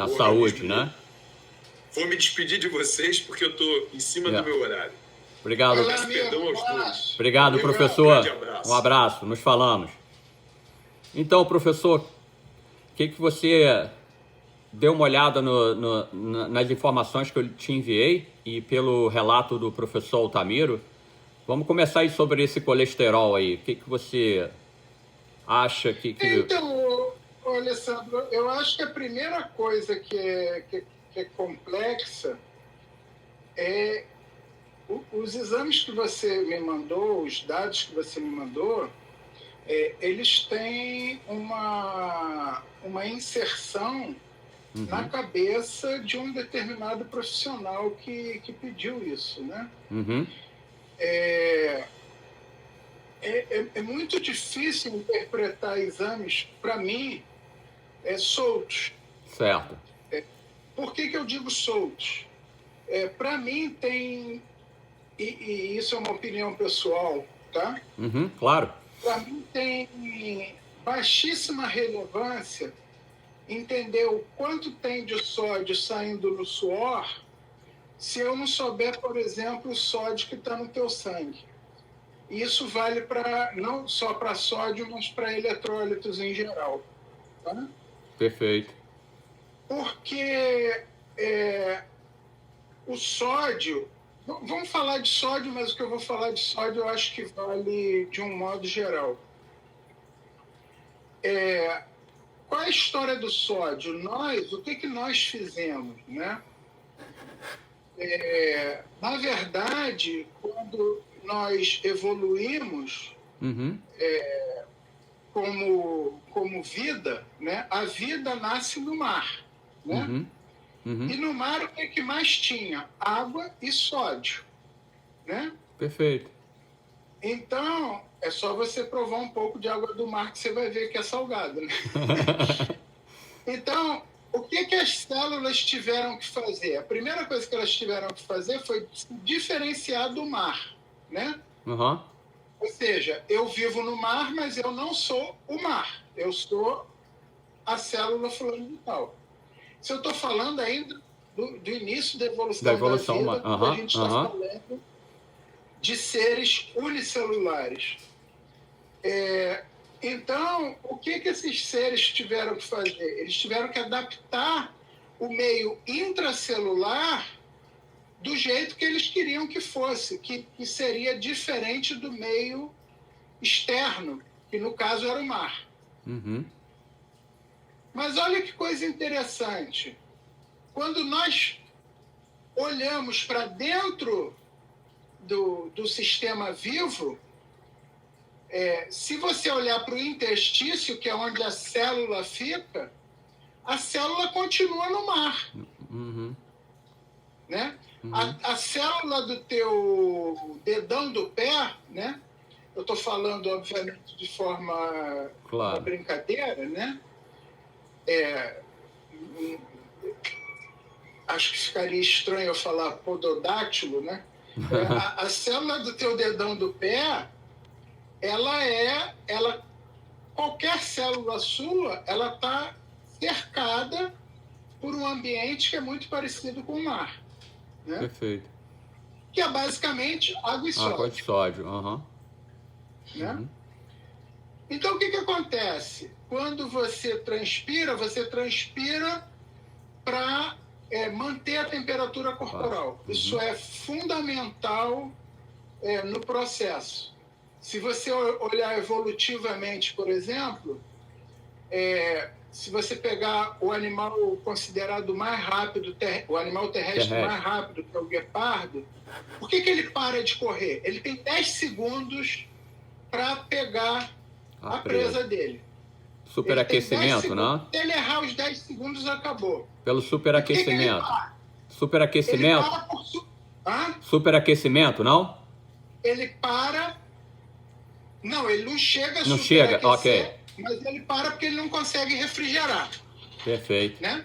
Na saúde, né? Vou me despedir de vocês porque eu tô em cima do meu horário. Obrigado. Peço perdão aos todos. Obrigado, Valeu, professor. Um grande abraço. Um abraço, nos falamos. Então, professor, o que você deu uma olhada nas informações que eu te enviei e pelo relato do professor Altamiro? Vamos começar aí sobre esse colesterol aí. O que você acha que... Então, Alessandro, eu acho que a primeira coisa que é complexa é os exames que você me mandou, os dados que você me mandou, eles têm uma inserção na cabeça de um determinado profissional que pediu isso, né? É muito difícil interpretar exames, para mim, soltos. Certo. Por que eu digo soltos? Para mim tem, e isso é uma opinião pessoal, tá? Claro. Para mim tem baixíssima relevância entender o quanto tem de sódio saindo no suor se eu não souber, por exemplo, o sódio que está no teu sangue. Isso vale não só para sódio, mas para eletrólitos em geral. Tá? Perfeito. Porque o sódio... Vamos falar de sódio, mas o que eu vou falar de sódio eu acho que vale de um modo geral. Qual é a história do sódio? O que nós fizemos, né? Na verdade, quando nós evoluímos como vida, né? A vida nasce no mar, né? E no mar o que mais tinha? Água e sódio, né? Perfeito. Então, é só você provar um pouco de água do mar que você vai ver que é salgado, né? Então, o que as células tiveram que fazer? A primeira coisa que elas tiveram que fazer foi se diferenciar do mar, né? Ou seja, eu vivo no mar, mas eu não sou o mar. Eu sou a célula fulano de tal. Se eu estou falando ainda do início da evolução da vida, quando a gente está falando de seres unicelulares. Então, o que esses seres tiveram que fazer? Eles tiveram que adaptar o meio intracelular do jeito que eles queriam que fosse, que seria diferente do meio externo, que no caso era o mar. Mas olha que coisa interessante. Quando nós olhamos para dentro do sistema vivo, se você olhar para o interstício, que é onde a célula fica, a célula continua no mar. Né? A célula do teu dedão do pé, né? Eu estou falando, obviamente, de forma uma brincadeira, né? Acho que ficaria estranho eu falar pododátilo, né? A célula do teu dedão do pé, qualquer célula sua, ela está cercada por um ambiente que é muito parecido com o mar. Né? Perfeito. Que é basicamente água e sódio. Água e sódio, Né? Então, o que acontece? Quando você transpira para manter a temperatura corporal. Isso é fundamental no processo. Se você olhar evolutivamente, por exemplo, se você pegar o animal considerado mais rápido, o animal terrestre mais rápido, que é o guepardo, por que ele para de correr? Ele tem 10 segundos para pegar a presa dele. Superaquecimento, não? Se ele errar os 10 segundos, acabou. Pelo superaquecimento. Superaquecimento? Ele para por superaquecimento, não? Ele para... Não, ele não chega a não chega, ok. Mas ele para porque ele não consegue refrigerar. Perfeito. Né?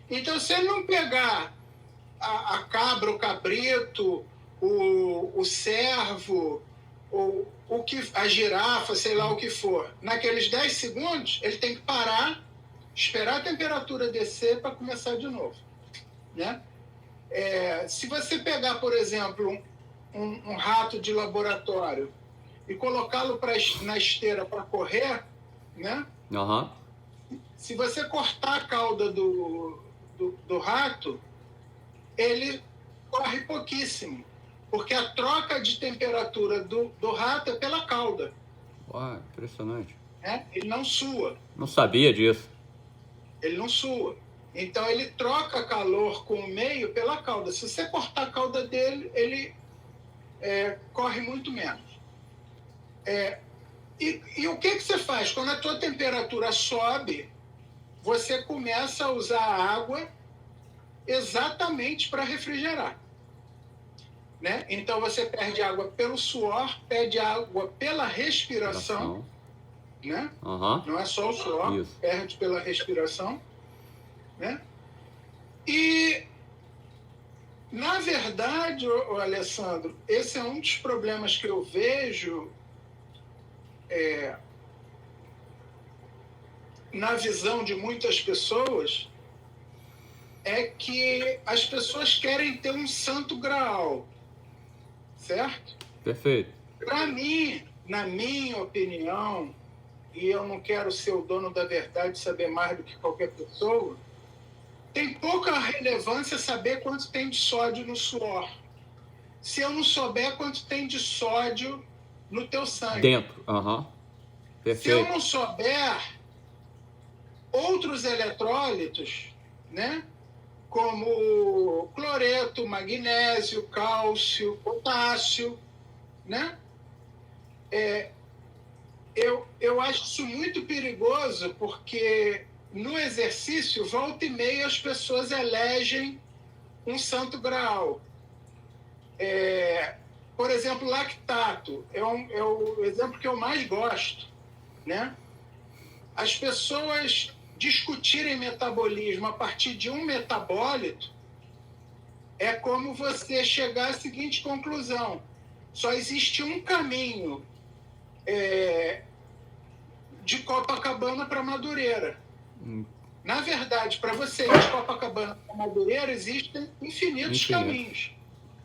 Então, se ele não pegar a cabra, o cabrito, o cervo, a girafa, sei lá o que for, naqueles 10 segundos, ele tem que parar, esperar a temperatura descer para começar de novo, né? Se você pegar, por exemplo, um rato de laboratório e colocá-lo na esteira para correr, né? Aham. Se você cortar a cauda do rato, ele corre pouquíssimo, porque a troca de temperatura do rato é pela cauda. Uau, impressionante. Né? Ele não sua. Não sabia disso. Ele não sua. Então, ele troca calor com o meio pela cauda. Se você cortar a cauda dele, ele corre muito menos. E o que você faz? Quando a tua temperatura sobe, você começa a usar a água exatamente para refrigerar. Né? Então, você perde água pelo suor, perde água pela respiração. Né? Uhum. Não é só o suor, Isso. perde pela respiração. Né? E, na verdade, Alessandro, esse é um dos problemas que eu vejo na visão de muitas pessoas, é que as pessoas querem ter um santo graal, certo? Perfeito. Para mim, na minha opinião, e eu não quero ser o dono da verdade, saber mais do que qualquer pessoa, tem pouca relevância saber quanto tem de sódio no suor. Se eu não souber quanto tem de sódio no teu sangue. Dentro, aham. Perfeito. Se eu não souber outros eletrólitos, né? Como cloreto, magnésio, cálcio, potássio, né? Eu acho isso muito perigoso, porque no exercício, volta e meia, as pessoas elegem um santo graal. Por exemplo, lactato é o exemplo que eu mais gosto, né? As pessoas discutirem metabolismo a partir de um metabólito é como você chegar à seguinte conclusão: só existe um caminho de Copacabana para Madureira. Na verdade, para você ir de Copacabana para Madureira, existem infinitos caminhos.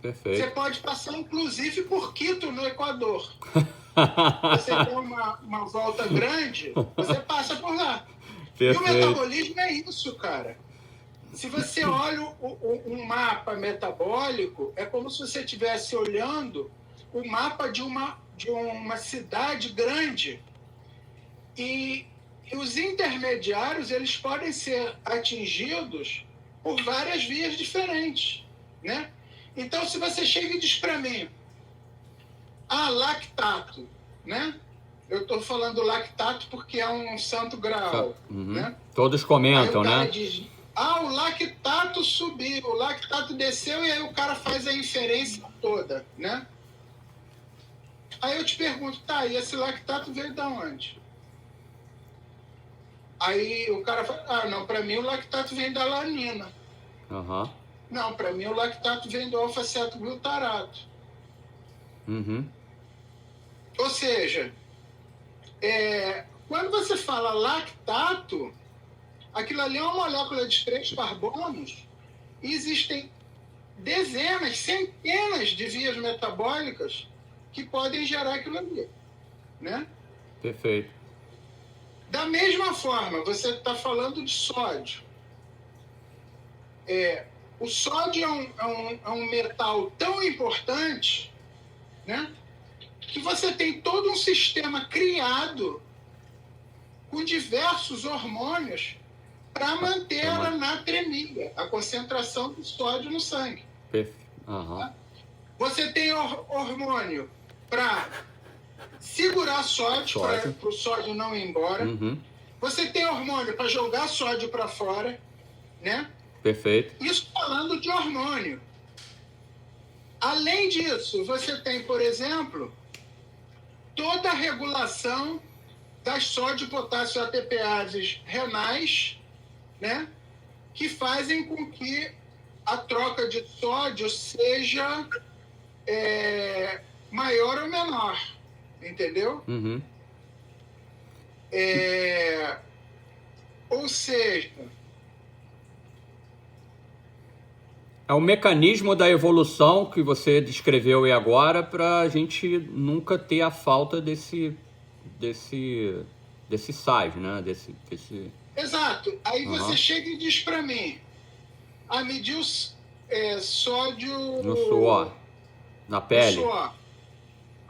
Perfeito. Você pode passar, inclusive, por Quito, no Equador. Você tem uma volta grande, você passa por lá. Perfeito. E o metabolismo é isso, cara. Se você olha um mapa metabólico, é como se você estivesse olhando o mapa de uma cidade grande. E os intermediários, eles podem ser atingidos por várias vias diferentes, né? Então, se você chega e diz para mim, lactato, né? Eu estou falando lactato porque é um santo graal, né? Todos comentam, aí o cara né? diz, o lactato subiu, o lactato desceu, e aí o cara faz a inferência toda, né? Aí eu te pergunto, e esse lactato veio de onde? Aí o cara fala, não, para mim o lactato vem da alanina. Uhum. Não, para mim o lactato vem do alfa-cetoglutarato. Uhum. Ou seja, quando você fala lactato, aquilo ali é uma molécula de 3 carbonos e existem dezenas, centenas de vias metabólicas que podem gerar aquilo ali, né? Perfeito. Da mesma forma, você está falando de sódio. O sódio é um metal tão importante, né, que você tem todo um sistema criado com diversos hormônios para manter a natremia, a concentração do sódio no sangue. Uhum. Você tem hormônio para segurar sódio. Para o sódio não ir embora. Uhum. Você tem hormônio para jogar sódio para fora, né? Perfeito. Isso falando de hormônio. Além disso, você tem, por exemplo, toda a regulação das sódio, potássio ATPases renais, né? Que fazem com que a troca de sódio seja maior ou menor, entendeu? Uhum. Ou seja, é o mecanismo da evolução que você descreveu aí agora para a gente nunca ter a falta desse sais, né? Exato. Aí você chega e diz para mim, medir sódio... No suor, na pele. No suor.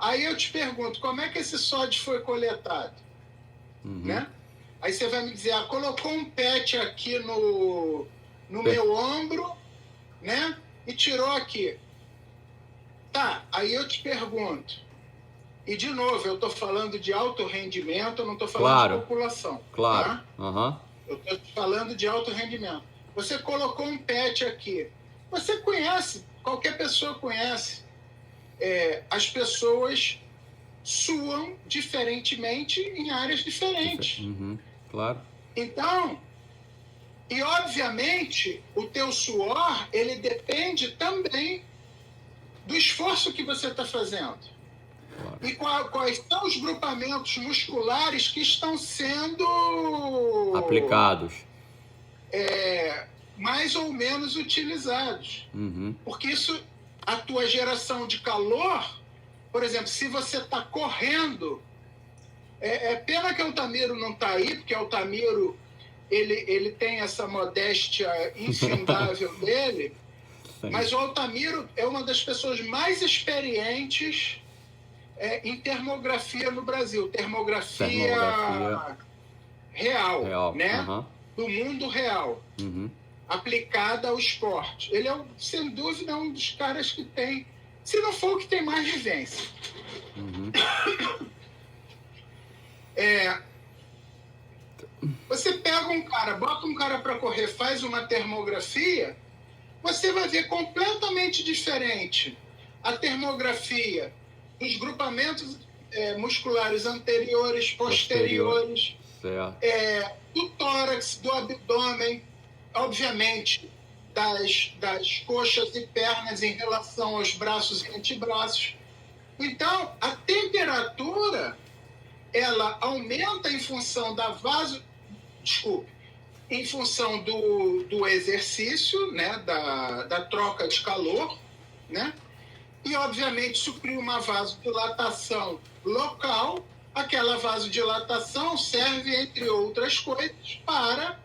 Aí eu te pergunto, como é que esse sódio foi coletado? Né? Aí você vai me dizer, colocou um PET aqui no meu ombro, né? E tirou aqui. Tá, aí eu te pergunto, e de novo, eu estou falando de alto rendimento, eu não estou falando de população. Claro. Tá? Eu estou falando de alto rendimento. Você colocou um PET aqui. Você conhece, qualquer pessoa conhece. As pessoas suam diferentemente em áreas diferentes. Claro. Então, e obviamente, o teu suor, ele depende também do esforço que você está fazendo. Claro. E quais são os grupamentos musculares que estão sendo aplicados, mais ou menos utilizados. Porque isso, a tua geração de calor, por exemplo, se você está correndo, pena que Altamiro não está aí, porque Altamiro ele tem essa modéstia infindável dele. Sim. Mas o Altamiro é uma das pessoas mais experientes em termografia no Brasil. Termografia real, né? Do mundo real. Aplicada ao esporte. Ele é, sem dúvida, um dos caras que tem, se não for o que tem mais vivência. Você pega um cara, bota um cara para correr, faz uma termografia, você vai ver completamente diferente a termografia dos grupamentos musculares anteriores, posteriores, do tórax, do abdômen, obviamente das coxas e pernas em relação aos braços e antebraços. Então, a temperatura ela aumenta em função em função do exercício, né, da troca de calor, né? E, obviamente, suprir uma vasodilatação local. Aquela vasodilatação serve, entre outras coisas, para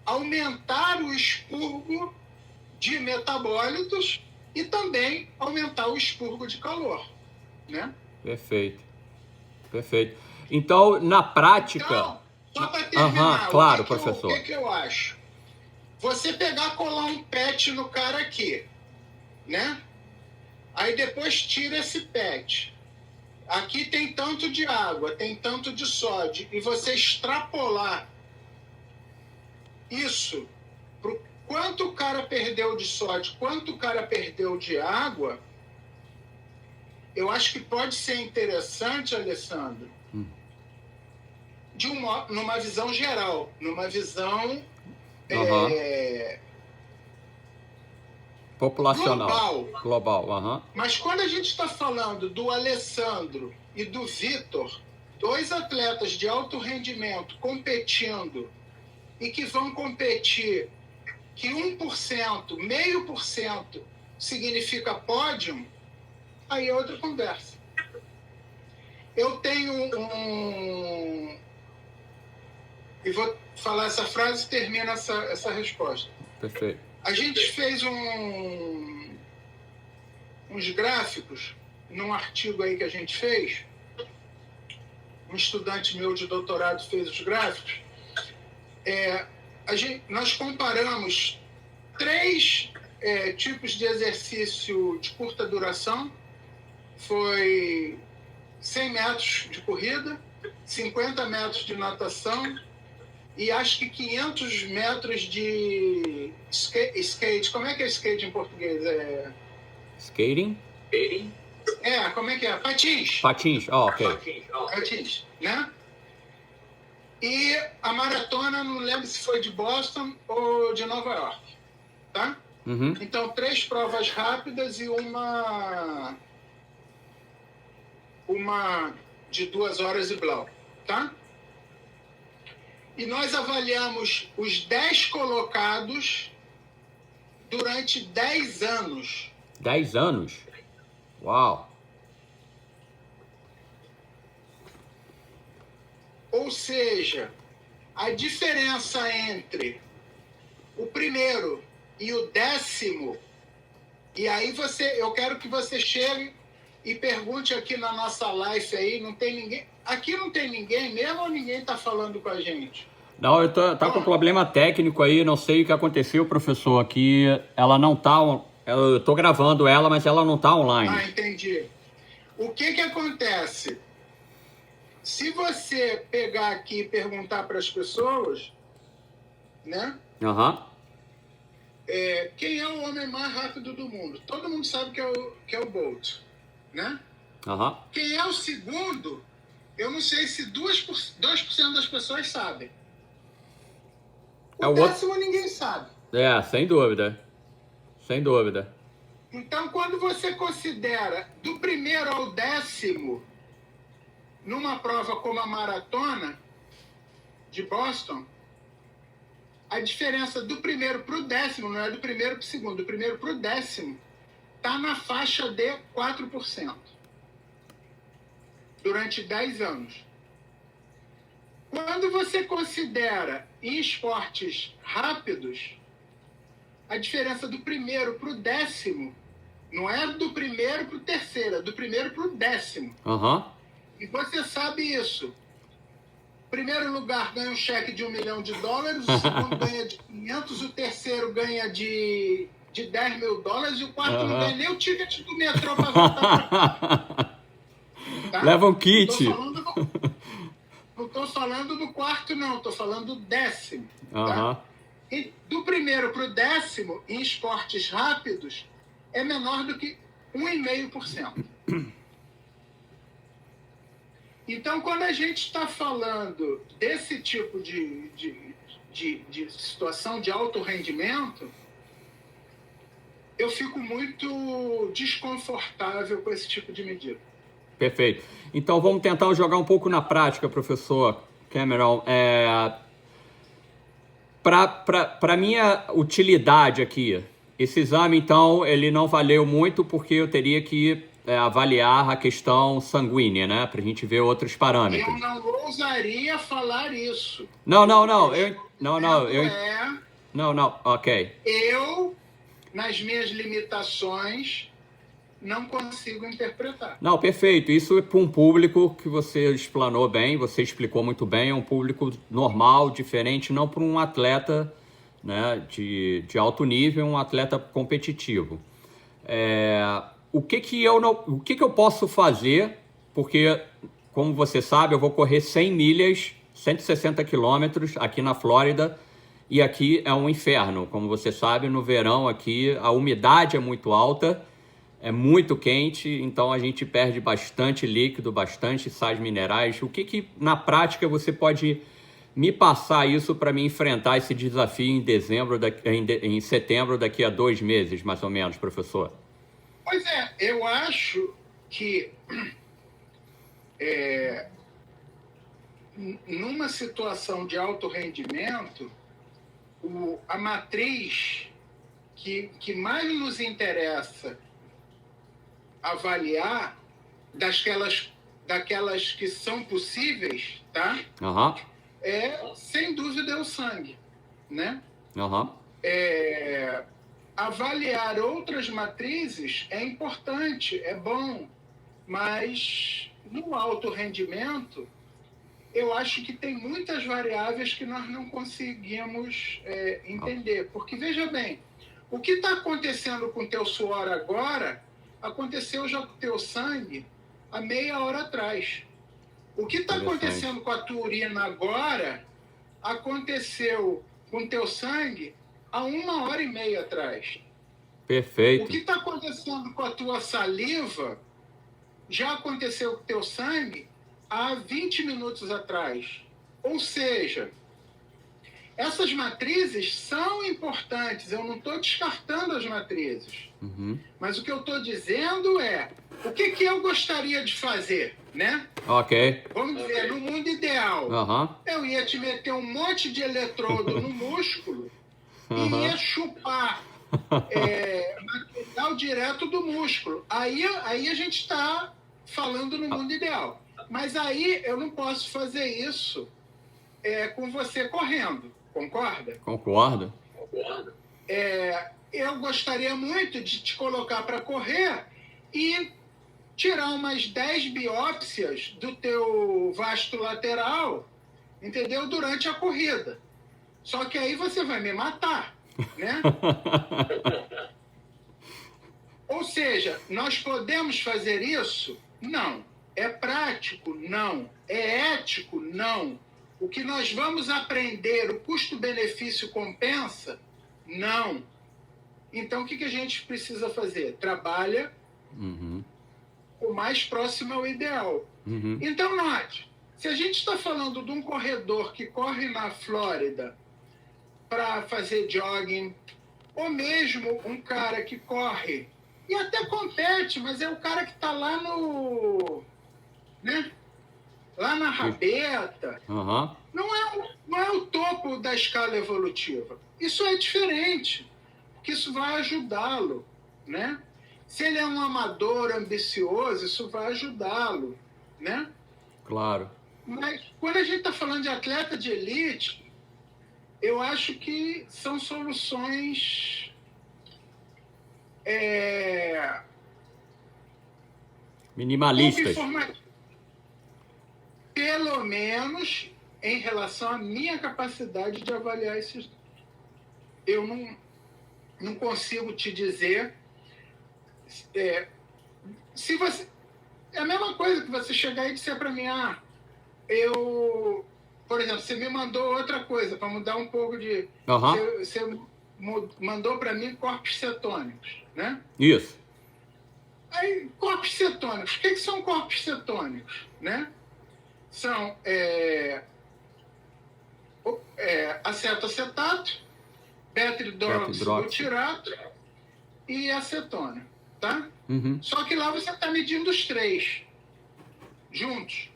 aumentar o expurgo de metabólitos e também aumentar o expurgo de calor, né? Perfeito. Então, na prática... Então, só para terminar, claro, professor. O que eu acho? Você pegar, colar um PET no cara aqui, né? Aí depois tira esse PET. Aqui tem tanto de água, tem tanto de sódio, e você extrapolar isso para quanto o cara perdeu de sódio, quanto o cara perdeu de água, eu acho que pode ser interessante, Alessandro, numa visão geral, numa visão populacional, global. Mas quando a gente está falando do Alessandro e do Vitor, dois atletas de alto rendimento competindo e que vão competir que 1%, 0,5% significa pódio, aí é outra conversa. Eu tenho e vou falar essa frase e termina essa resposta. Perfeito. A gente fez uns gráficos num artigo aí que a gente fez. Um estudante meu de doutorado fez os gráficos. Nós comparamos 3 tipos de exercício de curta duração. Foi 100 metros de corrida, 50 metros de natação e acho que 500 metros de skate. Como é que é skate em português? Skating? Como é que é? Patins. Ok. Patins, né? E a maratona, não lembro se foi de Boston ou de Nova York, tá? Então, 3 provas rápidas e uma de 2 horas e blau, tá? e nós avaliamos os 10 colocados durante 10 anos. 10 anos? Uau! Ou seja, a diferença entre o primeiro e o 10º, e aí eu quero que você chegue e pergunte aqui na nossa live aí, não tem ninguém, aqui não tem ninguém mesmo ou ninguém está falando com a gente? Não, tá com problema técnico aí, não sei o que aconteceu, professor, aqui ela não tá, eu tô gravando ela, mas ela não tá online. Ah, entendi. O que acontece? Se você pegar aqui e perguntar para as pessoas, né? Quem é o homem mais rápido do mundo? Todo mundo sabe que é o Bolt, né? Quem é o segundo? Eu não sei se 2% das pessoas sabem. O décimo ninguém sabe. Sem dúvida. Sem dúvida. Então, quando você considera do primeiro ao 10º, numa prova como a maratona de Boston, a diferença do primeiro para o 10º, não é do primeiro para o segundo, do primeiro para o 10º, está na faixa de 4%. Durante 10 anos. Quando você considera em esportes rápidos, a diferença do primeiro para o 10º não é do primeiro para o terceiro, é do primeiro para o 10º. E você sabe isso. O primeiro lugar ganha um cheque de $1 milhão, o segundo ganha de 500, o terceiro ganha de 10 mil dólares e o quarto não ganha nem o ticket do metrô para voltar. Tá? Leva um kit. Não estou falando do quarto, não. Estou falando do 10º. Tá? E do primeiro para o 10º, em esportes rápidos, é menor do que 1,5%. Então, quando a gente está falando desse tipo de situação de alto rendimento, eu fico muito desconfortável com esse tipo de medida. Perfeito. Então, vamos tentar jogar um pouco na prática, professor Cameron. Para minha utilidade aqui, esse exame, então, ele não valeu muito porque eu teria que avaliar a questão sanguínea, né? Para a gente ver outros parâmetros. Eu não ousaria falar isso. Não, ok. Eu, nas minhas limitações, não consigo interpretar. Não, perfeito. Isso é para um público que você explanou bem, você explicou muito bem, é um público normal, diferente, não para um atleta, né, de alto nível, um atleta competitivo. O que eu posso fazer? Porque, como você sabe, eu vou correr 100 milhas, 160 quilômetros aqui na Flórida, e aqui é um inferno. Como você sabe, no verão aqui a umidade é muito alta, é muito quente, então a gente perde bastante líquido, bastante sais minerais. O que na prática você pode me passar isso para me enfrentar esse desafio em setembro, daqui a 2 meses, mais ou menos, professor? Pois é, eu acho que numa situação de alto rendimento, a matriz que mais nos interessa avaliar daquelas que são possíveis, tá? Sem dúvida, é o sangue, né? Avaliar outras matrizes é importante, é bom, mas no alto rendimento, eu acho que tem muitas variáveis que nós não conseguimos entender. Porque, veja bem, o que está acontecendo com o teu suor agora, aconteceu já com o teu sangue há meia hora atrás. O que está acontecendo com a tua urina agora, aconteceu com o teu sangue há 1h30 atrás. Perfeito. O que está acontecendo com a tua saliva já aconteceu com o teu sangue há 20 minutos atrás. Ou seja, essas matrizes são importantes, eu não estou descartando as matrizes. Mas o que eu estou dizendo é, o que eu gostaria de fazer, né? Ok. Vamos dizer, no mundo ideal, eu ia te meter um monte de eletrodo no músculo e ia chupar material direto do músculo. Aí a gente está falando no mundo ideal. Mas aí eu não posso fazer isso com você correndo, concorda? Concordo. Eu gostaria muito de te colocar para correr e tirar umas 10 biópsias do teu vasto lateral, entendeu? Durante a corrida. Só que aí você vai me matar, né? Ou seja, nós podemos fazer isso? Não. É prático? Não. É ético? Não. O que nós vamos aprender, o custo-benefício compensa? Não. Então, o que a gente precisa fazer? Trabalha o mais próximo ao ideal. Então, note, se a gente está falando de um corredor que corre na Flórida para fazer jogging, ou mesmo um cara que corre e até compete, mas é o cara que está lá no... né? Lá na rabeta, não é o topo da escala evolutiva. Isso é diferente, porque isso vai ajudá-lo, né? Se ele é um amador ambicioso, isso vai ajudá-lo, né? Claro. Mas quando a gente está falando de atleta de elite, eu acho que são soluções Minimalistas. Pelo menos em relação à minha capacidade de avaliar esses. Eu não consigo te dizer. Se você, é a mesma coisa que você chegar e dizer para mim, por exemplo, você me mandou outra coisa, para mudar um pouco de... Você mandou para mim corpos cetônicos, né? Isso. Aí, corpos cetônicos. O que são corpos cetônicos, né? São acetoacetato, beta-hidroxibutirato e acetona, tá? Só que lá você está medindo os três juntos.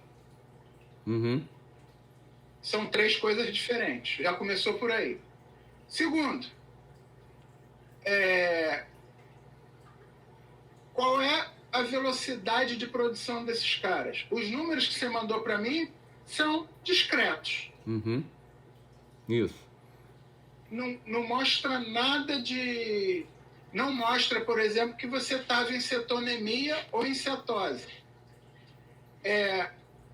São três coisas diferentes. Já começou por aí. Segundo, qual é a velocidade de produção desses caras? Os números que você mandou para mim são discretos. Isso. Não mostra nada de... Não mostra, por exemplo, que você estava em cetonemia ou em cetose.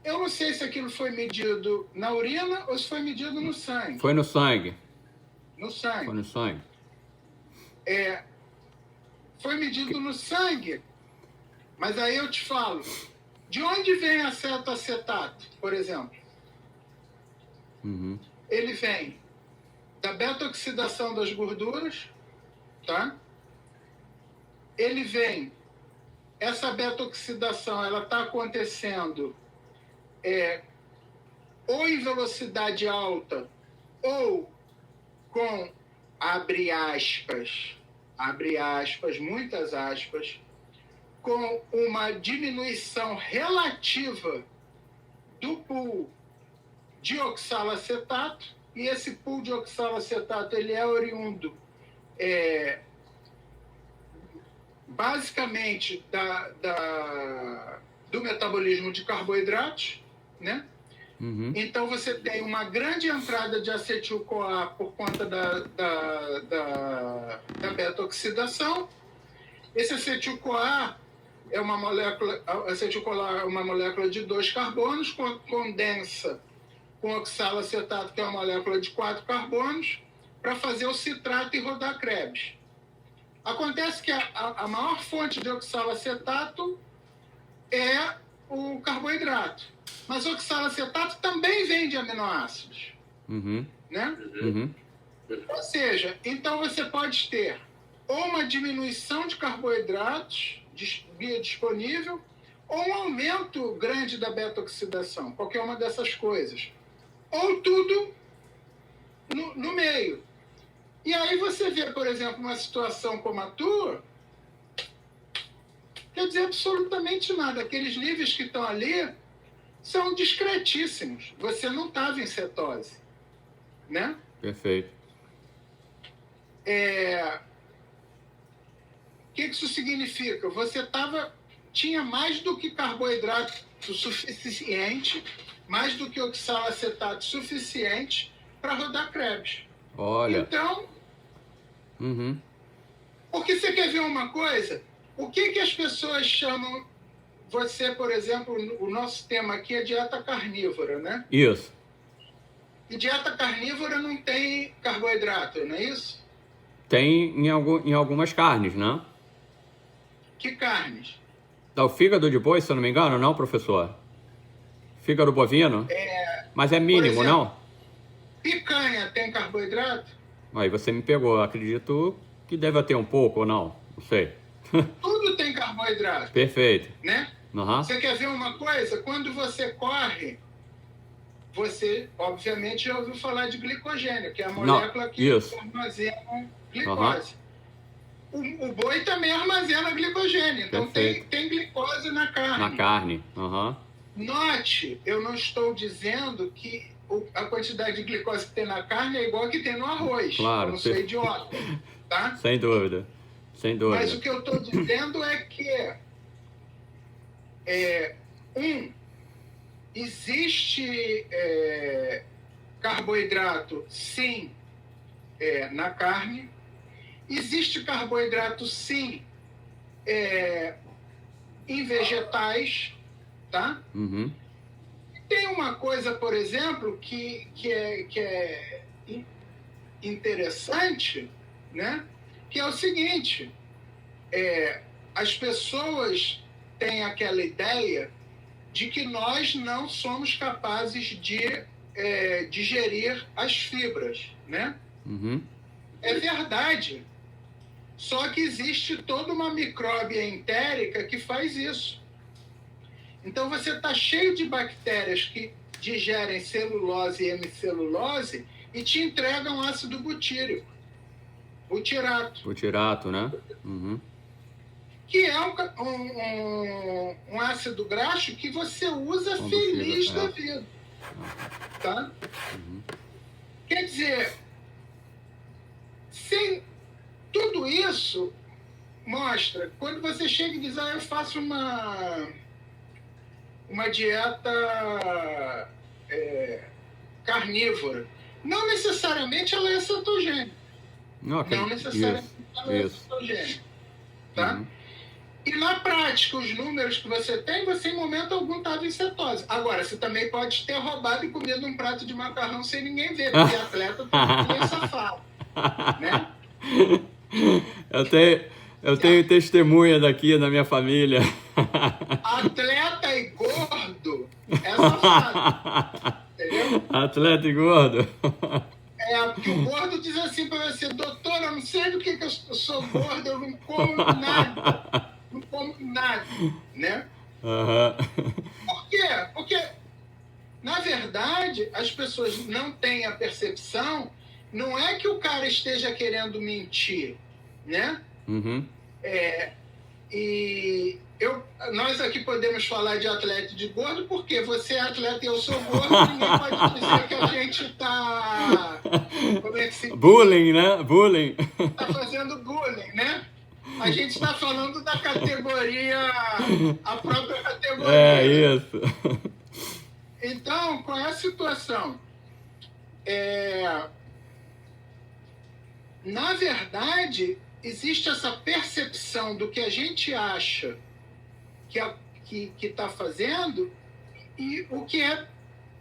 Eu não sei se aquilo foi medido na urina ou se foi medido no sangue. Foi no sangue. No sangue. Foi no sangue. Foi medido no sangue, mas aí eu te falo, de onde vem acetoacetato, por exemplo? Ele vem da beta-oxidação das gorduras, tá? Ele vem, essa beta-oxidação, ela está acontecendo ou em velocidade alta ou com, abre aspas, muitas aspas, com uma diminuição relativa do pool de oxalacetato, e esse pool de oxalacetato ele é oriundo basicamente do metabolismo de carboidratos, né? Então você tem uma grande entrada de acetil-CoA por conta da beta-oxidação. Esse acetil-CoA é uma molécula de 2 carbonos, condensa com oxalacetato, que é uma molécula de 4 carbonos, para fazer o citrato e rodar Krebs. Acontece que a maior fonte de oxalacetato é o carboidrato. Mas o oxalacetato também vem de aminoácidos. Né? Ou seja, então você pode ter ou uma diminuição de carboidratos biodisponível ou um aumento grande da beta-oxidação, qualquer uma dessas coisas. Ou tudo no meio. E aí você vê, por exemplo, uma situação como a tua, quer dizer absolutamente nada. Aqueles níveis que estão ali são discretíssimos. Você não estava em cetose, né? Perfeito. O que isso significa? Você tinha mais do que carboidrato suficiente, mais do que oxalacetato suficiente para rodar Krebs. Olha. Então, porque você quer ver uma coisa? O que as pessoas chamam você, por exemplo, o nosso tema aqui é dieta carnívora, né? Isso. E dieta carnívora não tem carboidrato, não é isso? Tem em algumas carnes, né? Que carnes? O fígado de boi, se eu não me engano, não, professor? Fígado bovino? Mas é mínimo, exemplo, não? Picanha tem carboidrato? Aí você me pegou. Acredito que deve ter um pouco ou não. Não sei. Tudo tem carboidrato. Perfeito. Né? Uhum. Você quer ver uma coisa? Quando você corre, você, obviamente, já ouviu falar de glicogênio, que é a molécula que armazena glicose. O boi também armazena glicogênio, então tem glicose na carne. Na carne, Note, eu não estou dizendo que a quantidade de glicose que tem na carne é igual a que tem no arroz. Claro. Eu não sou idiota, tá? Sem dúvida, sem dúvida. Mas o que eu estou dizendo é que existe carboidrato, sim, na carne. Existe carboidrato, sim, em vegetais, tá? Uhum. Tem uma coisa, por exemplo, que é interessante, né? Que é o seguinte, as pessoas têm aquela ideia de que nós não somos capazes de digerir as fibras, né? Uhum. É verdade. Só que existe toda uma micróbia entérica que faz isso. Então você está cheio de bactérias que digerem celulose e hemicelulose e te entregam ácido butírico, butirato. Butirato, né? Uhum. Que é um ácido graxo que você usa feliz da vida. Tá? Uhum. Quer dizer, sem tudo isso mostra, quando você chega e diz, eu faço uma dieta carnívora, não necessariamente ela é cetogênica. Não necessariamente ela é cetogênica. Tá? Uhum. E na prática, os números que você tem, você em momento algum estava em cetose. Agora, você também pode ter roubado e comido um prato de macarrão sem ninguém ver, porque atleta também é safado. Né? Eu tenho testemunha daqui na minha família. Atleta e gordo é safado. Entendeu? Atleta e gordo. Porque o gordo diz assim para você, doutor, eu não sei do que eu sou gordo, eu não como nada. Não como nada, né? Uhum. Por quê? Porque, na verdade, as pessoas não têm a percepção, não é que o cara esteja querendo mentir, né? Uhum. Nós aqui podemos falar de atleta e de gordo, porque você é atleta e eu sou gordo, ninguém pode dizer que a gente está... Como é que se diz? Bullying, né? Bullying. Está fazendo bullying, né? A gente está falando da categoria, a própria categoria. É isso. Então, qual é a situação? Na verdade, existe essa percepção do que a gente acha que está fazendo e o que é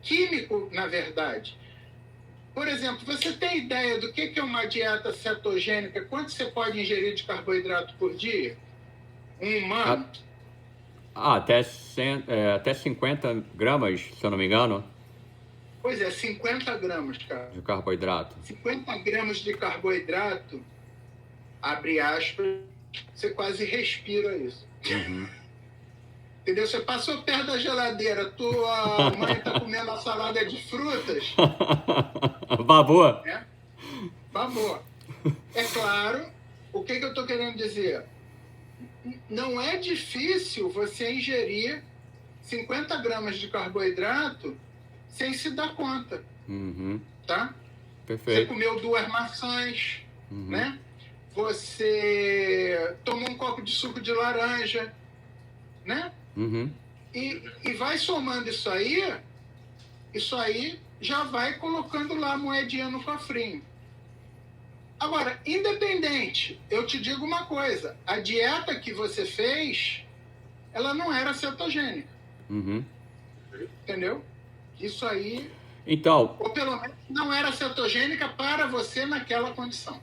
químico, na verdade. Por exemplo, você tem ideia do que é uma dieta cetogênica? Quanto você pode ingerir de carboidrato por dia? Um humano? Até 50 gramas, se eu não me engano. Pois é, 50 gramas, cara. De carboidrato. 50 gramas de carboidrato, abre aspas, você quase respira isso. Uhum. Entendeu? Você passou perto da geladeira, tua mãe está comendo a salada de frutas. Babou. Né? Babou. É claro, o que eu estou querendo dizer? Não é difícil você ingerir 50 gramas de carboidrato sem se dar conta. Uhum. Tá? Perfeito. Você comeu 2 maçãs, né? Você tomou um copo de suco de laranja, né? Uhum. E vai somando isso aí já vai colocando lá a moedinha no cofrinho. Agora, independente, eu te digo uma coisa, a dieta que você fez, ela não era cetogênica. Uhum. Entendeu? Isso aí, Então, ou pelo menos não era cetogênica para você naquela condição.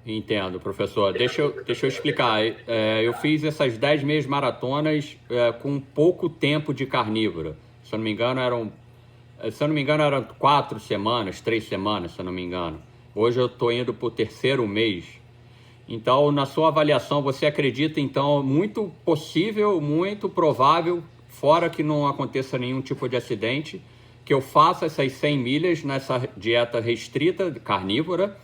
entendo, professor. Deixa eu explicar. Eu fiz essas 10 meias maratonas com pouco tempo de carnívoro. Se eu não me engano, eram 4 semanas, 3 semanas, se eu não me engano. Hoje eu estou indo para o 3º mês. Então, na sua avaliação, você acredita, então, muito possível, muito provável, fora que não aconteça nenhum tipo de acidente, que eu faça essas 100 milhas nessa dieta restrita, carnívora,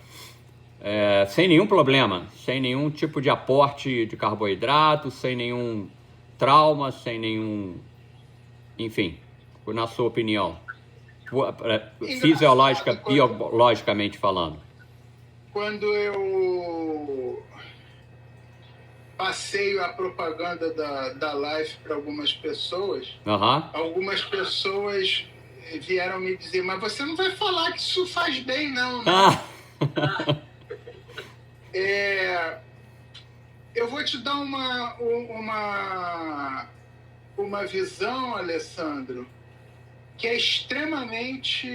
sem nenhum problema, sem nenhum tipo de aporte de carboidrato, sem nenhum trauma, sem nenhum... Enfim, na sua opinião, fisiológica, biologicamente falando. Quando eu passeio a propaganda da Life para algumas pessoas, algumas pessoas vieram me dizer, mas você não vai falar que isso faz bem, não, né? Eu vou te dar uma visão, Alessandro, que é extremamente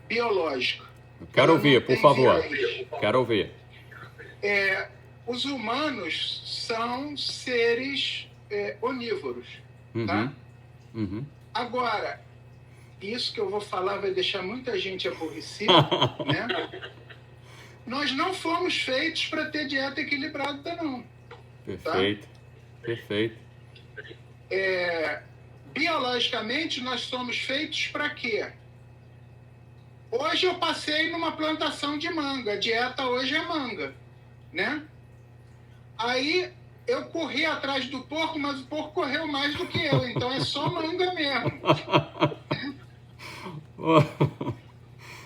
biológica. Quero ouvir, por favor. Quero ouvir. Os humanos são seres onívoros, tá? Agora, isso que eu vou falar vai deixar muita gente aborrecida, né? Nós não fomos feitos para ter dieta equilibrada, não. Perfeito, tá? Perfeito. Biologicamente, nós somos feitos para quê? Hoje eu passei numa plantação de manga. A dieta hoje é manga, né? Aí eu corri atrás do porco, mas o porco correu mais do que eu. Então é só manga mesmo.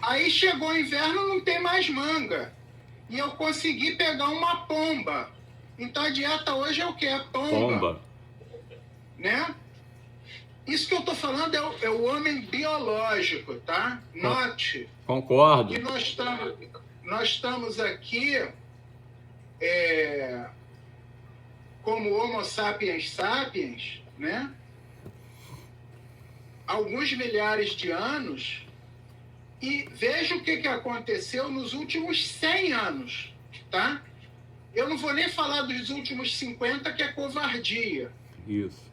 Aí chegou o inverno, não tem mais manga. E eu consegui pegar uma pomba. Então a dieta hoje é o quê? É pomba. Né? Isso que eu estou falando é o homem biológico, tá? Note. Concordo. Que nós estamos aqui como Homo sapiens sapiens, né? Alguns milhares de anos. E veja o que aconteceu nos últimos 100 anos, tá? Eu não vou nem falar dos últimos 50, que é covardia. Isso.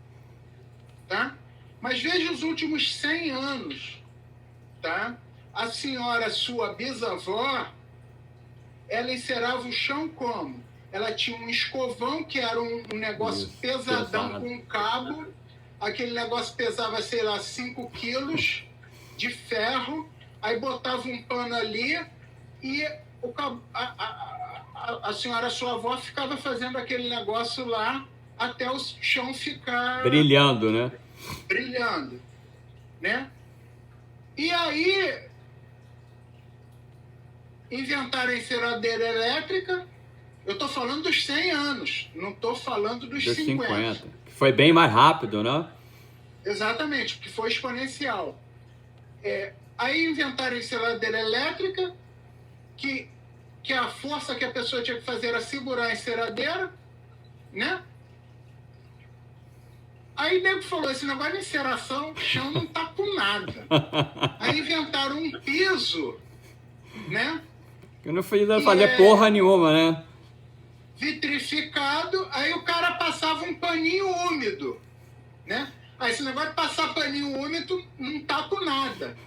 Tá? Mas veja os últimos 100 anos, tá? A senhora, sua bisavó, ela encerava o chão como? Ela tinha um escovão, que era um negócio pesadão com um cabo. Aquele negócio pesava, sei lá, 5 quilos de ferro. Aí botava um pano ali e a senhora, sua avó, ficava fazendo aquele negócio lá até o chão ficar... Brilhando, né? Brilhando, né? E aí inventaram a enceradeira elétrica. Eu estou falando dos 100 anos, não estou falando dos 50. Que foi bem mais rápido, né? Exatamente, porque foi exponencial. Aí inventaram a enceradeira elétrica, que a força que a pessoa tinha que fazer era segurar a enceradeira, né? Aí o nego falou, esse negócio de enceração, o chão não tá com nada. Aí inventaram um piso, né? Que não fez fazer porra nenhuma, né? Vitrificado, aí o cara passava um paninho úmido, né? Aí esse negócio de passar paninho úmido não tá com nada.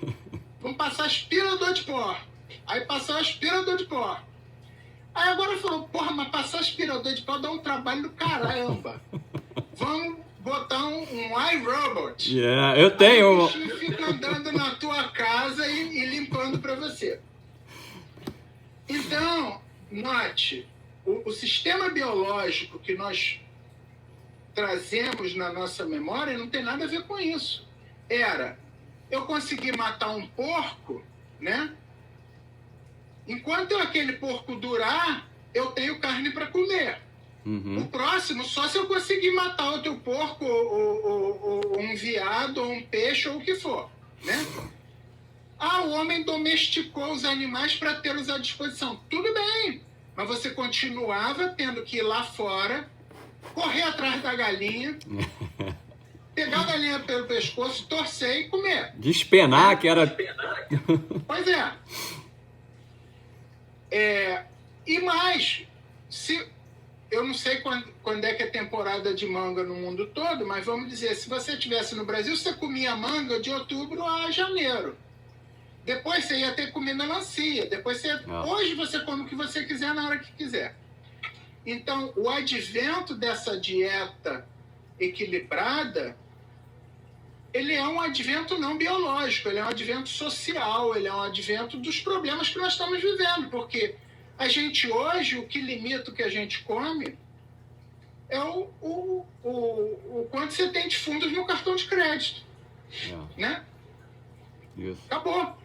Vamos passar aspirador de pó. Aí passar aspirador de pó. Aí agora falou, porra, mas passar aspirador de pó dá um trabalho do caramba. Vamos botar um iRobot. Yeah, eu tenho. Aí o bichinho fica andando na tua casa e limpando para você. Então, note, o sistema biológico que nós trazemos na nossa memória não tem nada a ver com isso. Eu consegui matar um porco, né? Enquanto aquele porco durar, eu tenho carne para comer. Uhum. O próximo, só se eu conseguir matar o teu porco, ou um veado, ou um peixe, ou o que for, né? O homem domesticou os animais para tê-los à disposição. Tudo bem, mas você continuava tendo que ir lá fora, correr atrás da galinha, pegar a galinha pelo pescoço, torcer e comer. Despenar, que era... Pois é. E mais, eu não sei quando é que é temporada de manga no mundo todo, mas vamos dizer, se você estivesse no Brasil, você comia manga de outubro a janeiro. Depois você ia ter que comer melancia. Hoje você come o que você quiser na hora que quiser. Então, o advento dessa dieta equilibrada, ele é um advento não biológico, ele é um advento social, ele é um advento dos problemas que nós estamos vivendo, porque a gente hoje, o que limita o que a gente come é o quanto você tem de fundos no cartão de crédito, né? Isso. Acabou.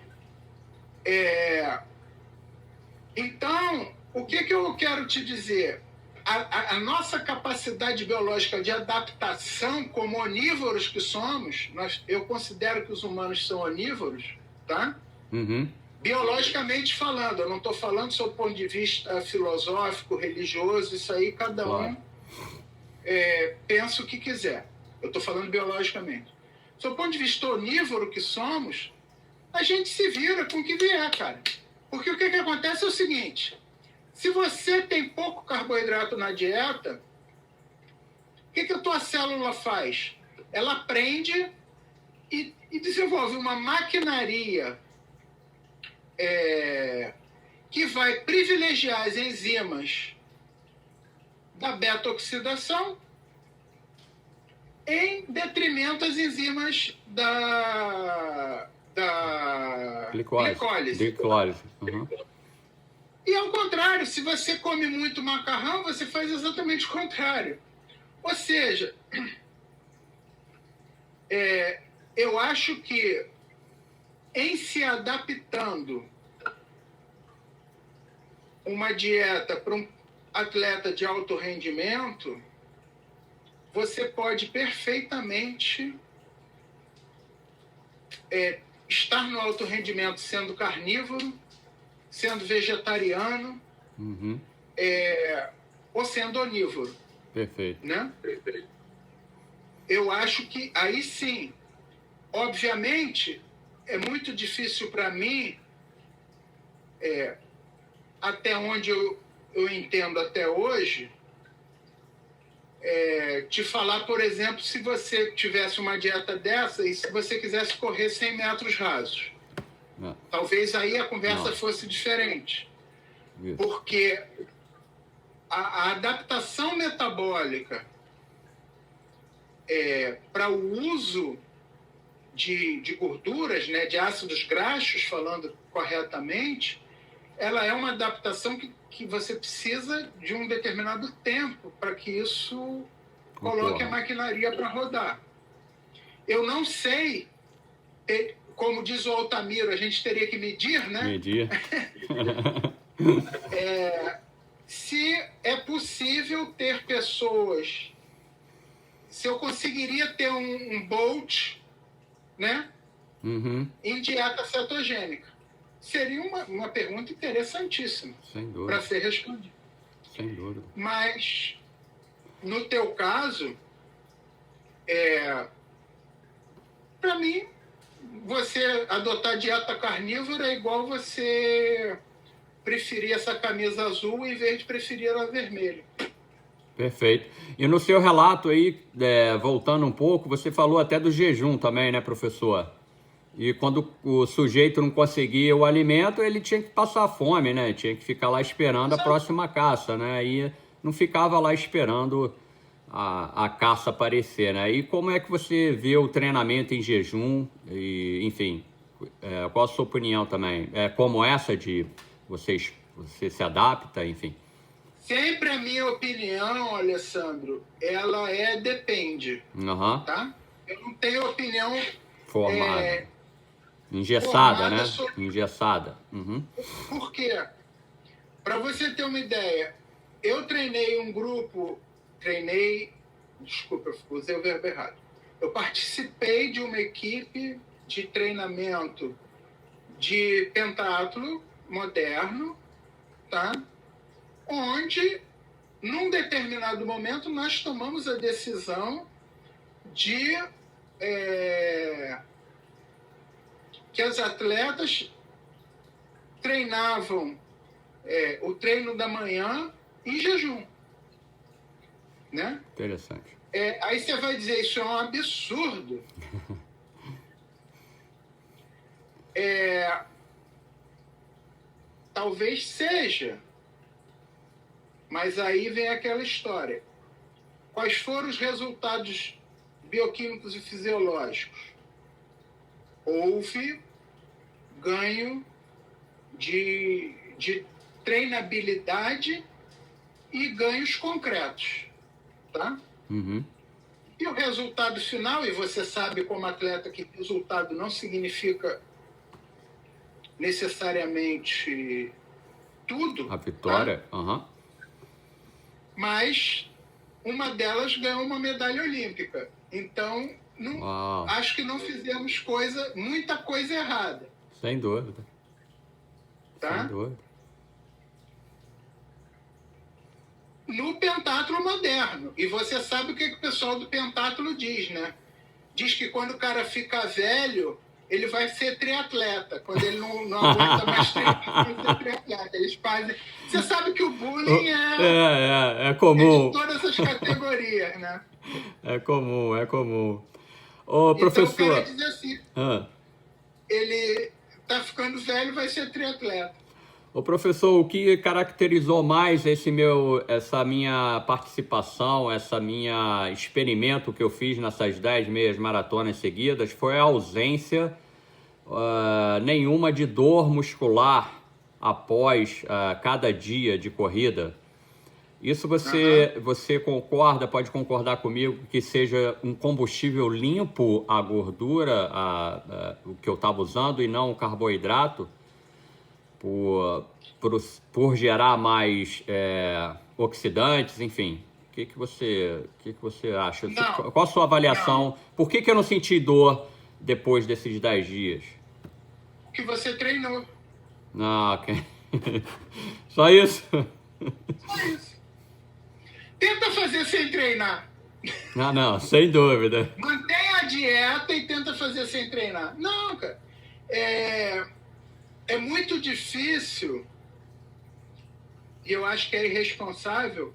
Então, o que eu quero te dizer? A nossa capacidade biológica de adaptação como onívoros que somos, eu considero que os humanos são onívoros, tá? Uhum. Biologicamente falando, eu não estou falando sob o ponto de vista filosófico, religioso, isso aí cada um pensa o que quiser. Eu estou falando biologicamente. Sob o ponto de vista onívoro que somos, a gente se vira com o que vier, cara. Porque o que acontece é o seguinte: se você tem pouco carboidrato na dieta, o que a tua célula faz? Ela aprende e desenvolve uma maquinaria que vai privilegiar as enzimas da beta-oxidação em detrimento das enzimas da glicólise. Uhum. E ao contrário, se você come muito macarrão, você faz exatamente o contrário. Ou seja, eu acho que em se adaptando uma dieta para um atleta de alto rendimento, você pode perfeitamente estar no alto rendimento sendo carnívoro, sendo vegetariano, uhum, ou sendo onívoro. Perfeito. Né? Eu acho que aí sim, obviamente, é muito difícil para mim, até onde eu entendo até hoje, te falar, por exemplo, se você tivesse uma dieta dessa e se você quisesse correr 100 metros rasos. Não. Talvez aí a conversa fosse diferente. Isso. Porque a adaptação metabólica para o uso de gorduras, né, de ácidos graxos, falando corretamente, ela é uma adaptação que você precisa de um determinado tempo para que isso coloque a maquinaria para rodar. Eu não sei, como diz o Altamiro, a gente teria que medir, né? Medir. Se é possível ter pessoas, se eu conseguiria ter um Bolt, né? Uhum. Em dieta cetogênica. Seria uma pergunta interessantíssima para ser respondida. Sem dúvida. Mas, no teu caso, para mim, você adotar dieta carnívora é igual você preferir essa camisa azul em vez de preferir a vermelha. Perfeito. E no seu relato aí, voltando um pouco, você falou até do jejum também, né, professor? E quando o sujeito não conseguia o alimento, ele tinha que passar fome, né? Tinha que ficar lá esperando a próxima caça, né? Aí não ficava lá esperando a caça aparecer, né? E como é que você vê o treinamento em jejum? E, enfim, qual a sua opinião também? É como essa de você se adapta, enfim? Sempre a minha opinião, Alessandro, ela depende, tá? Eu não tenho opinião formada. Engessada, né? sobre... Engessada. Uhum. Por quê? Para você ter uma ideia, eu treinei um grupo, desculpa, eu usei o verbo errado. Eu participei de uma equipe de treinamento de pentatlo moderno, tá? Onde, num determinado momento, nós tomamos a decisão de que os atletas treinavam o treino da manhã em jejum, né? Interessante. Aí você vai dizer, isso é um absurdo. Talvez seja, mas aí vem aquela história. Quais foram os resultados bioquímicos e fisiológicos? Houve ganho de treinabilidade e ganhos concretos, tá? Uhum. E o resultado final, e você sabe como atleta que resultado não significa necessariamente tudo. A vitória, tá? Mas uma delas ganhou uma medalha olímpica. Então, acho que não fizemos muita coisa errada. Sem dúvida. Tá? Sem dúvida. No pentatlo moderno. E você sabe o que o pessoal do pentatlo diz, né? Diz que quando o cara fica velho, ele vai ser triatleta. Quando ele não aguenta mais treinar, ele vai ser triatleta. Eles fazem... Você sabe que o bullying é comum. É de todas as categorias, né? É comum, é comum. Ô, professor... Então o cara diz assim, ele tá ficando velho, vai ser triatleta. Ô, professor, o que caracterizou mais essa minha participação, essa minha experimento que eu fiz nessas 10 meias maratonas seguidas foi a ausência nenhuma de dor muscular após cada dia de corrida. Isso você concorda, pode concordar comigo, que seja um combustível limpo a gordura, o que eu estava usando, e não o carboidrato? Por gerar mais oxidantes, enfim. O que você acha? Qual a sua avaliação? Não. Por que eu não senti dor depois desses 10 dias? Porque você treinou. Não, ok. Só isso? Só isso. Tenta fazer sem treinar. Não, sem dúvida. Mantenha a dieta e tenta fazer sem treinar. Não, cara. É muito difícil, e eu acho que é irresponsável,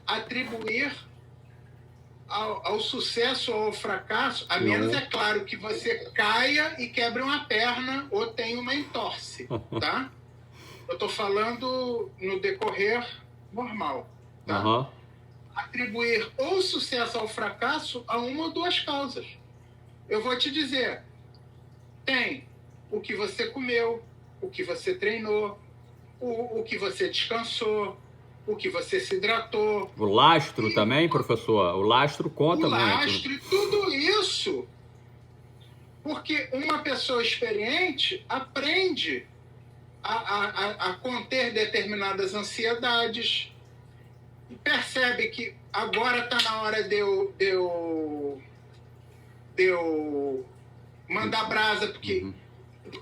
atribuir ao sucesso ou ao fracasso, a menos, é claro, que você caia e quebre uma perna ou tenha uma entorse, tá? Eu estou falando no decorrer normal, tá? Atribuir ou sucesso ou fracasso a uma ou duas causas. Eu vou te dizer, tem o que você comeu, o que você treinou, o que você descansou, o que você se hidratou. O lastro também, professor? O lastro conta muito. O lastro e tudo isso. Porque uma pessoa experiente aprende a conter determinadas ansiedades, percebe que agora está na hora de eu mandar brasa, porque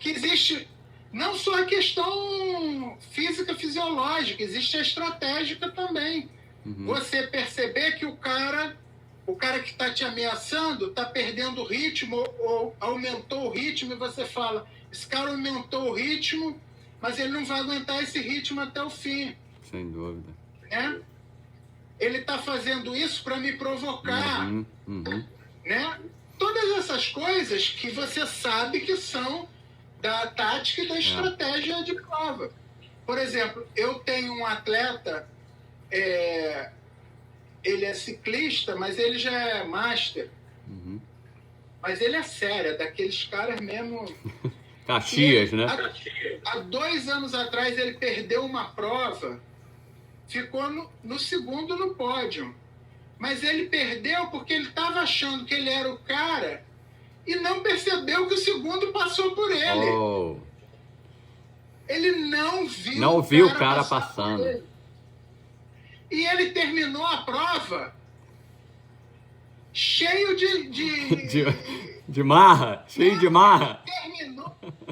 existe não só a questão física, fisiológica, existe a estratégica também. Você perceber que o cara que está te ameaçando está perdendo o ritmo ou aumentou o ritmo, e você fala, esse cara aumentou o ritmo, mas ele não vai aguentar esse ritmo até o fim. Sem dúvida. Né? Ele está fazendo isso para me provocar. Né? Todas essas coisas que você sabe que são da tática e da estratégia de prova. Por exemplo, eu tenho um atleta ele é ciclista, mas ele já é master. Mas ele é sério, é daqueles caras mesmo... Caxias, né? Há 2 anos atrás ele perdeu uma prova, ficou no segundo no pódio. Mas ele perdeu porque ele estava achando que ele era o cara e não percebeu que o segundo passou por ele. Oh. Ele não viu o cara passando. E ele terminou a prova cheio de marra? Cheio de marra?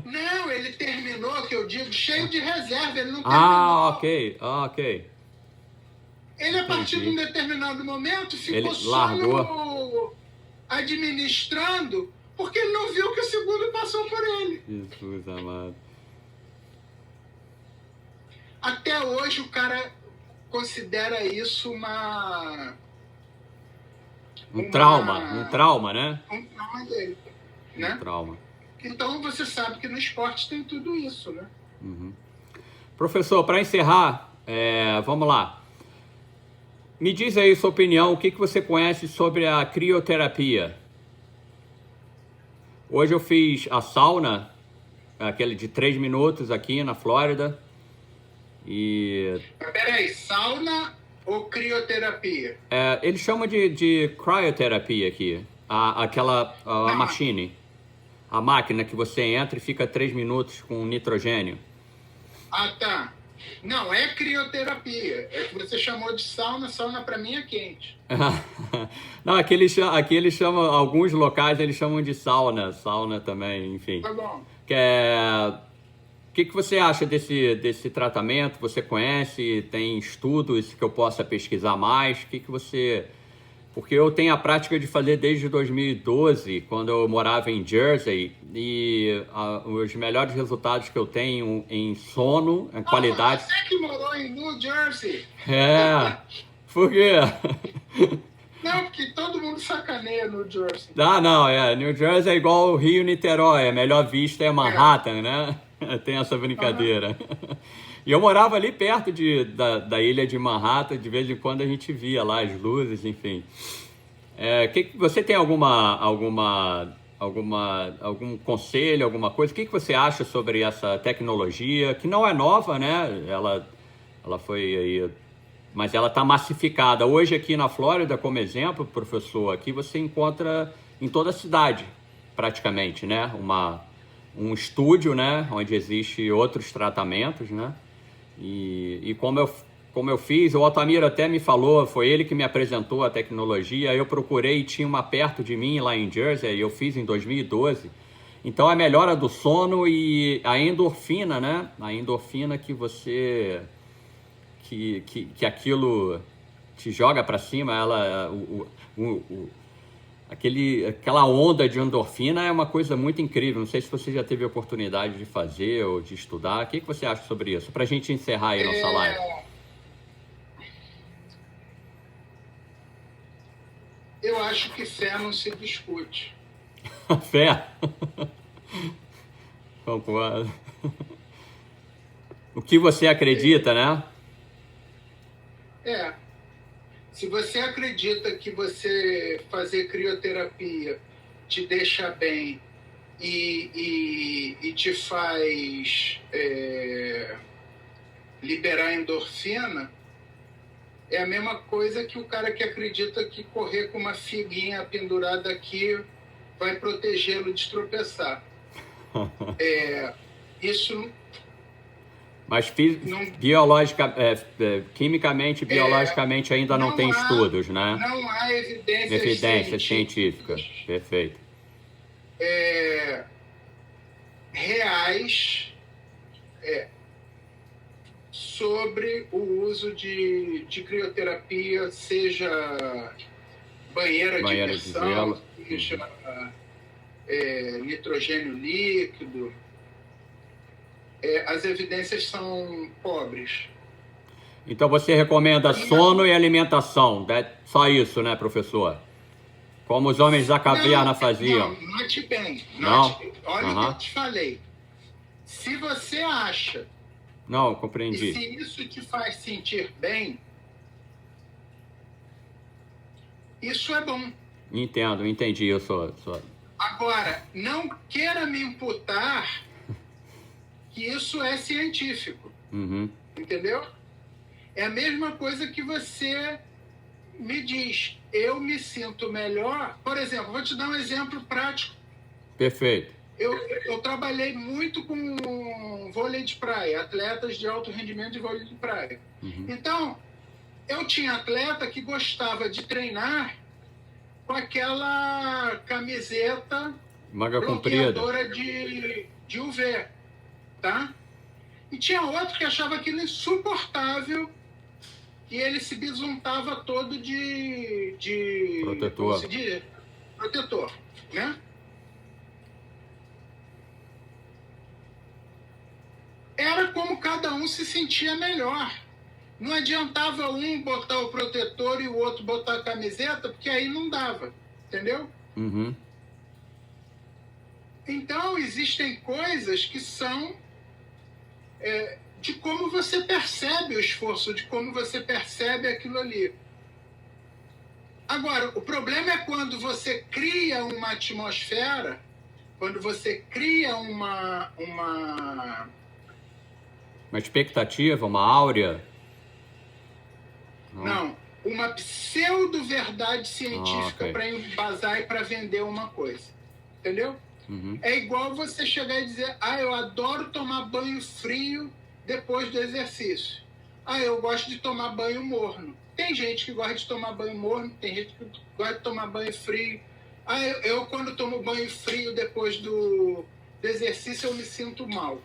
Não, ele terminou, que eu digo, cheio de reserva. Ele não terminou. Ok. Ele, a partir de um determinado momento, ficou ele só largou. Administrando, porque ele não viu que o segundo passou por ele. Jesus amado. Até hoje o cara considera isso um trauma, né? Um trauma dele, né? Um trauma. Então você sabe que no esporte tem tudo isso, né? Professor, para encerrar, vamos lá. Me diz aí sua opinião, o que você conhece sobre a crioterapia? Hoje eu fiz a sauna, aquele de 3 minutos aqui na Flórida. E... Peraí, sauna ou crioterapia? Eles chamam de crioterapia aqui. A machine. A máquina que você entra e fica 3 minutos com nitrogênio. Ah, tá. Não, é crioterapia. É que você chamou de sauna. Sauna para mim é quente. Não, aqui eles chamam, alguns locais eles chamam de sauna. Sauna também, enfim. Tá bom. O que você acha desse tratamento? Você conhece? Tem estudos que eu possa pesquisar mais? Porque eu tenho a prática de fazer desde 2012, quando eu morava em Jersey, e os melhores resultados que eu tenho em sono, em qualidade... Você que morou em New Jersey? Por quê? Não, porque todo mundo sacaneia New Jersey. New Jersey é igual o Rio-Niterói, a melhor vista é Manhattan, né? Tem essa brincadeira. E eu morava ali perto da ilha de Manhattan, de vez em quando a gente via lá as luzes, enfim. Você tem algum conselho, alguma coisa? O que você acha sobre essa tecnologia, que não é nova, né? Ela foi aí, mas ela está massificada. Hoje aqui na Flórida, como exemplo, professor, aqui você encontra em toda a cidade, praticamente, né? Um estúdio, né? Onde existe outros tratamentos, né? E como eu fiz, o Altamiro até me falou, foi ele que me apresentou a tecnologia, eu procurei, tinha uma perto de mim lá em Jersey, eu fiz em 2012. Então a melhora do sono e a endorfina, né? A endorfina que você... que aquilo te joga para cima, aquela onda de endorfina é uma coisa muito incrível. Não sei se você já teve a oportunidade de fazer ou de estudar. O que você acha sobre isso? Para a gente encerrar aí nossa live. Eu acho que fé não se discute. Fé? Concordo. O que você acredita, né? Se você acredita que você fazer crioterapia te deixa bem e te faz liberar endorfina, é a mesma coisa que o cara que acredita que correr com uma figuinha pendurada aqui vai protegê-lo de tropeçar. Isso... Mas quimicamente, biologicamente ainda não tem estudos, né? Não há evidências científicas. Perfeito. Reais sobre o uso de crioterapia, seja banheira de imersão, seja nitrogênio líquido. As evidências são pobres. Então você recomenda sono e alimentação, só isso, né, professor? Como os homens da caverna faziam. Não, note bem. Olha o que eu te falei. Se você acha... Não, compreendi. E se isso te faz sentir bem, isso é bom. Entendo, entendi. Eu sou... Agora, não queira me imputar que isso é científico. Uhum. Entendeu? É a mesma coisa que você me diz. Eu me sinto melhor. Por exemplo, vou te dar um exemplo prático. Perfeito. Eu trabalhei muito com vôlei de praia, atletas de alto rendimento de vôlei de praia. Uhum. Então, eu tinha atleta que gostava de treinar com aquela camiseta Manga comprida. bloqueadora de UV, tá? E tinha outro que achava aquilo insuportável e ele se bisuntava todo de protetor. Como se diz? Protetor, né? Era como cada um se sentia melhor. Não adiantava um botar o protetor e o outro botar a camiseta, porque aí não dava, entendeu? Uhum. Então, existem coisas que são de como você percebe o esforço, de como você percebe aquilo ali. Agora, o problema é quando você cria uma atmosfera, quando você cria uma expectativa, uma áurea. Não, uma pseudo-verdade científica ok. para embasar e para vender uma coisa. Entendeu? Uhum. É igual você chegar e dizer, eu adoro tomar banho frio depois do exercício. Eu gosto de tomar banho morno. Tem gente que gosta de tomar banho morno, tem gente que gosta de tomar banho frio. Eu quando tomo banho frio depois do exercício, eu me sinto mal.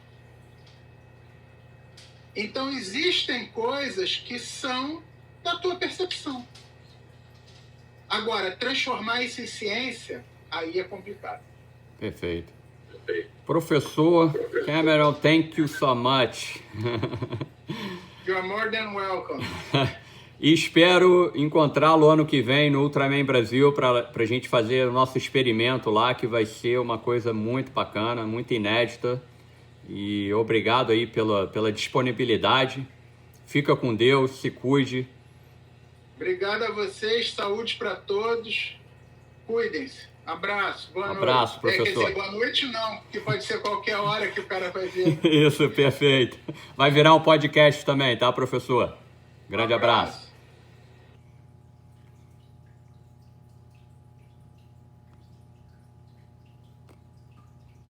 Então, existem coisas que são da tua percepção. Agora, transformar isso em ciência, aí é complicado. Perfeito. Professor Cameron, thank you so much. You're more than welcome. E espero encontrá-lo ano que vem no Ultraman Brasil para a gente fazer o nosso experimento lá, que vai ser uma coisa muito bacana, muito inédita. E obrigado aí pela disponibilidade. Fica com Deus, se cuide. Obrigado a vocês, saúde para todos. Cuidem-se. Abraço, boa noite. Abraço, professor. Quer dizer, boa noite não, que pode ser qualquer hora que o cara vai ver. Isso, perfeito. Vai virar um podcast também, tá, professor? Grande abraço.